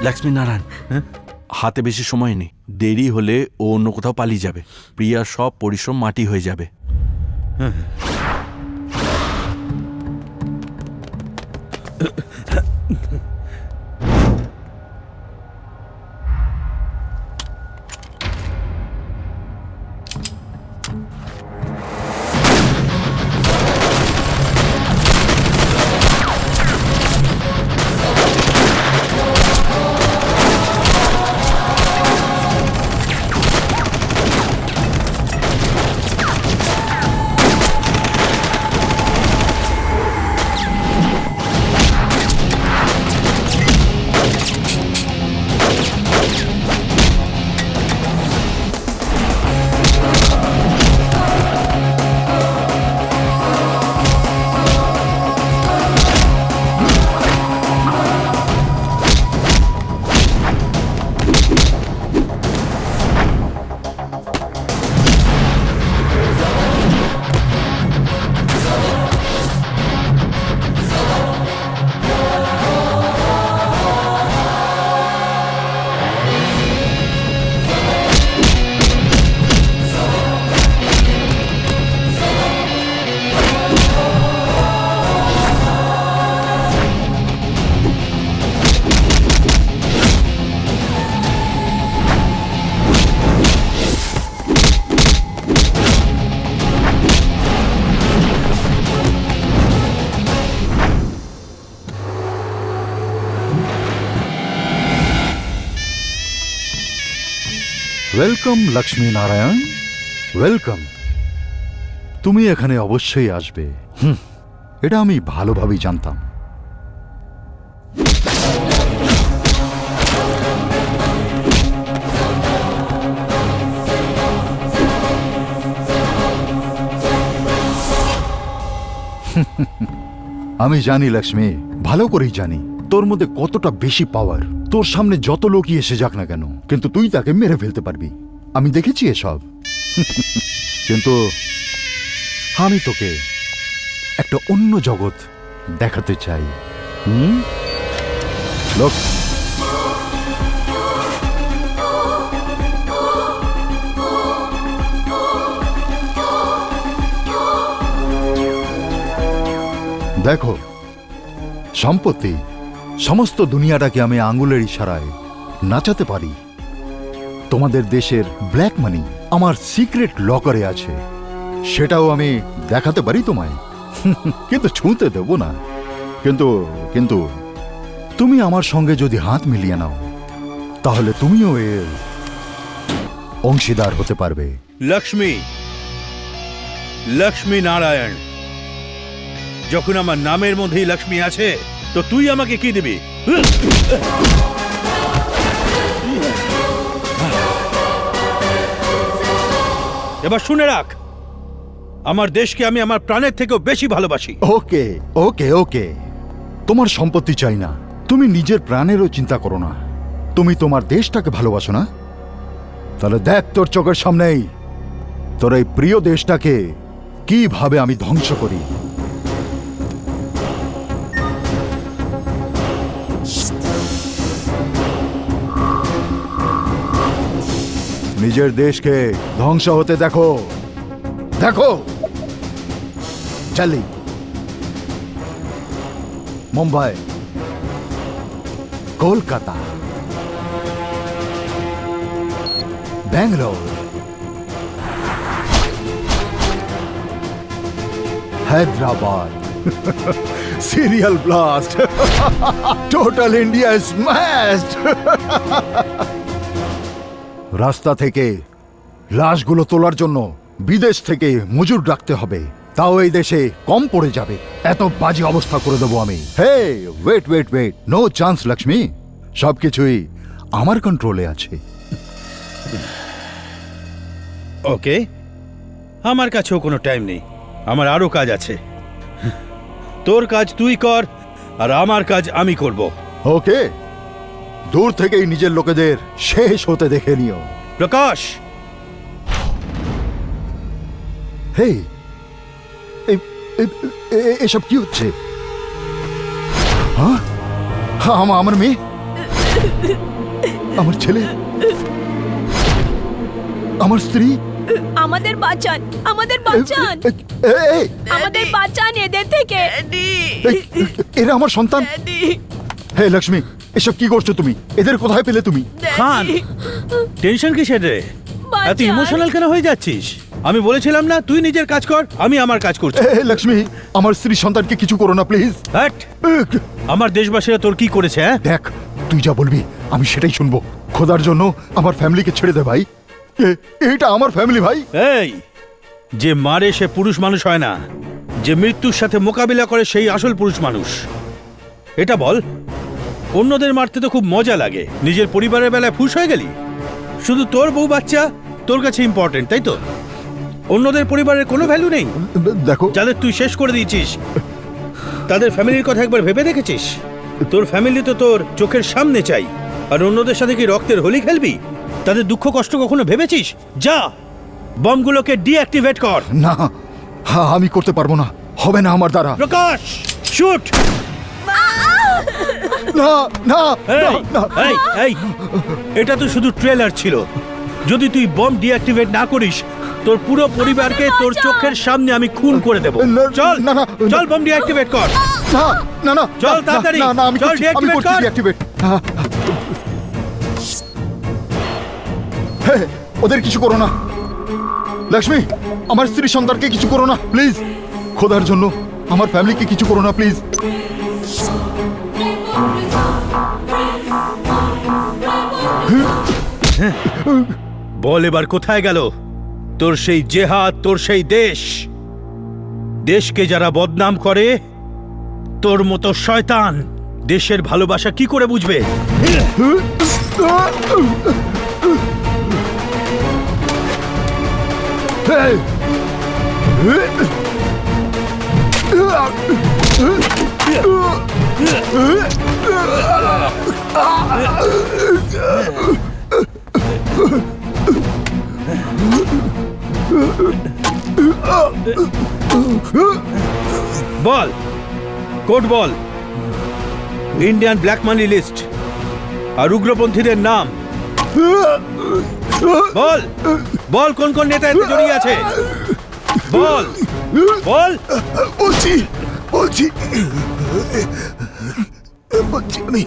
লক্ষ্মী নারায়ণ, হাতে বেশি সময় নেই। দেরি হলে ও অন্য কোথাও পালিয়ে যাবে। প্রিয়ার সব পরিশ্রম মাটি হয়ে যাবে। Welcome Lakshmi Narayan, welcome. তুমি এখানে অবশ্যই আসবে, এটা আমি ভালোভাবেই জানতাম। আমি জানি লক্ষ্মী, ভালো করেই জানি তোর মধ্যে কতটা বেশি পাওয়ার। তোর সামনে যত লোকই এসে যাক না কেন, কিন্তু তুই তাকে মেরে ফেলতে পারবি। আমি দেখেছি এসব। কিন্তু আমি তোকে একটা অন্য জগৎ দেখাতে চাই। লোক দেখো, সম্পত্তি সমস্ত দুনিয়াটাকে আমি আঙ্গুলের ইশারায় নাচাতে পারি। তোমাদের দেশের ব্ল্যাক মানি আমার সিক্রেট লকারে আছে, সেটাও আমি দেখাতে পারি তোমায়, কিন্তু ছুঁতে দেব না। কিন্তু কিন্তু তুমি আমার সঙ্গে যদি হাত মিলিয়ে নাও, তাহলে তুমিও এর অংশীদার হতে পারবে। লক্ষ্মী, লক্ষ্মী নারায়ণ, যখন আমার নামের মধ্যেই লক্ষ্মী আছে, তো তুই আমাকে কি দিবি? এবার শুনে রাখ, আমার দেশকে আমি আমার প্রাণের থেকেও বেশি ভালোবাসি। ওকে ওকে ওকে, তোমার সম্পত্তি চাই না, তুমি নিজের প্রাণেরও চিন্তা করো না, তুমি তোমার দেশটাকে ভালোবাসো না? তাহলে দেখ তোর চোখের সামনেই তোর এই প্রিয় দেশটাকে কিভাবে আমি ধ্বংস করি। নিজের দেশকে ধ্বংস হতে দেখো, দেখো। Delhi, Mumbai, Kolkata, Bangalore, Hyderabad, serial blast, total India smashed. রাস্তা থেকে লাশগুলো তোলার জন্য বিদেশ থেকে মজুর রাখতে হবে, তাও এই দেশে কম পড়ে যাবে। এত বাজে অবস্থা করে দেবো আমি। Hey wait wait wait, no chance Lakshmi, সবকিছুই আমার কন্ট্রোলে আছে। ওকে, আমার কাছেও কোনো টাইম নেই, আমার আরো কাজ আছে। তোর কাজ তুই কর, আর আমার কাজ আমি করব। ওকে, দূর থেকেই নিজের লোকেদের শেষ হতে দেখে নিও। প্রকাশ, হে এসব কি হচ্ছে? হ্যাঁ, আমার মেয়ে, আমার ছেলে, আমার স্ত্রী, আমাদের বাঁচান, আমাদের বাঁচান, আমাদের বাঁচান এদের থেকে। এরা আমার সন্তান। হে লক্ষ্মী, এসব কি করছো তুমি? এদের কোথায় পেলে তুমি? খান, টেনশন কিসের রে? এত ইমোশনাল কেন হয়ে যাচ্ছিস? আমি বলেছিলাম না তুই নিজের কাজ কর, আমি আমার কাজ করছি। হে লক্ষ্মী, আমার স্ত্রী সন্তানকে কিছু করো না প্লিজ। হ্যাট! আমার দেশবাসীরা তোর কি করেছে? হ্যাঁ, দেখ, তুই যা বলবি আমি সেটাই শুনবো। খোদার জন্য আমার ফ্যামিলিকে ছেড়ে দে ভাই। এটা আমার ফ্যামিলি ভাই। এই, যে মারে সে পুরুষ মানুষ হয় না, যে মৃত্যুর সাথে মোকাবিলা করে সেই আসল পুরুষ মানুষ। এটা বল, অন্যদের মারতে তো খুব মজা লাগে, নিজের পরিবারের বেলায় ফুস হয়ে গেলি। শুধু তোর বউ বাচ্চা তোর কাছে ইম্পর্টেন্ট, তাই তো? অন্যদের পরিবারের কোনো ভ্যালু নেই? দেখো, যাদের তুই শেষ করে দিয়েছিস তাদের ফ্যামিলির কথা একবার ভেবে দেখেছিস? তোর ফ্যামিলি তো তোর চোখের সামনে চাই, আর অন্যদের সাথে কি রক্তের হোলি খেলবি? তাদের দুঃখ কষ্ট কখনো ভেবেছিস? যা, বমগুলোকে ডিঅ্যাক্টিভেট কর। না, আমি করতে পারবো না, হবে না আমার দ্বারা। প্রকাশ, শুট! না না এই, এই, এই, এটা তো শুধু ট্রেলার ছিল। যদি তুই বম ডিঅ্যাক্টিভেট না করিস, তোর পুরো পরিবারকে তোর চোখের সামনে আমি খুন করে দেব। চল, না, না, চল, বম ডিঅ্যাক্টিভেট কর। না না না, চল তাড়াতাড়ি, না না, আমি চল, করছি, আমি deactivate করছি কর। ডিঅ্যাক্টিভেট। হে, ওদের কিছু করো না। লক্ষ্মী, আমার স্ত্রী সন্তানকে কিছু করো না প্লিজ। খোদার জন্য আমার ফ্যামিলিকে কিছু করো না প্লিজ। বল এবার কোথায় গেল তোর সেই জেহাদ, তোর সেই দেশ? দেশকে যারা বদনাম করে, তোর মতো শয়তান দেশের ভালোবাসা কি করে বুঝবে? Hey! বল, কোড বল। ইন্ডিয়ান ব্ল্যাক মানি লিস্ট আর উগ্রপন্থীদের নাম বল। বল কোন কোন নেতা এতে জড়িয়ে আছে? বল, বল। বলছি বলছি বলছি আমি।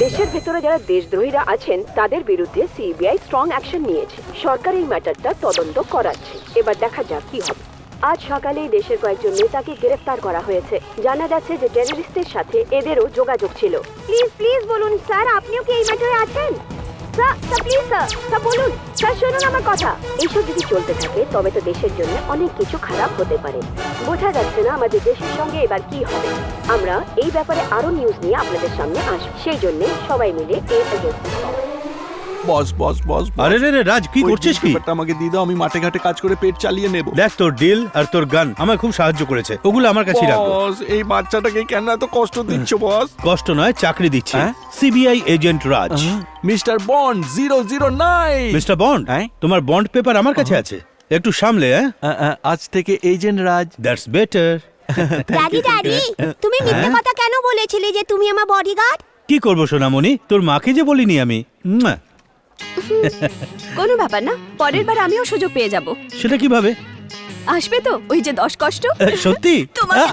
দেশের ভেতরে যারা দেশদ্রোহীরা আছেন তাদের বিরুদ্ধে সিবিআই স্ট্রং অ্যাকশন নিয়েছে। সরকার এই ম্যাটারটা তদন্ত করাচ্ছে। এবার দেখা যাক কি হবে। আজ সকালেই দেশের কয়েকজন নেতাকে গ্রেফতার করা হয়েছে। জানা যাচ্ছে যে টেররিস্টদের সাথে এদেরও যোগাযোগ ছিল। প্লিজ প্লিজ বলুন স্যার, আপনিও কি এই ম্যাটারে আছেন? স্যার প্লিজ স্যার বলুন স্যার, শুনুন আমার কথা। এইসব যদি চলতে থাকে তবে তো দেশের জন্য অনেক কিছু খারাপ হতে পারে। বোঝা যাচ্ছে না আমাদের দেশের সঙ্গে এবার কি হবে। আমরা এই ব্যাপারে আরো নিউজ নিয়ে আপনাদের সামনে আসব। সেই জন্য সবাই মিলে এর এগেইনস্টে বস বস বস, আরে রে রে, রাজ কি করছিস কি? আমাকে দিয়ে দাও, আমি মাঠে ঘাটে কাজ করে পেট চালিয়ে নেব। দেখ, তোর ডিল আর তোর গান আমায় খুব সাহায্য করেছে, ওগুলো আমার কাছেই রাখবো। বস, এই বাচ্চাটাকে কেন এত কষ্ট দিচ্ছ বস? কষ্ট নয়, চাকরি দিচ্ছি। হ্যাঁ? CBI agent Raj. Mister Bond 009। Mister Bond, হ্যাঁ? তোমার বন্ড পেপার আমার কাছে আছে, একটু সামলে। আজ থেকে agent Raj. That's better. Daddy daddy, তুমি মিথ্যে কথা কেন বলেছিলে যে তুমি আমার বডিগার্ড? কি করবো সোনামণি, তোর মাকে যে বলিনি আমি। কোনো ব্যাপার না, পরের বার আমিও সুযোগ পেয়ে যাব। সেটা কিভাবে? আসবে তো ওই যে 10 কষ্ট। সত্যি? তোমাকে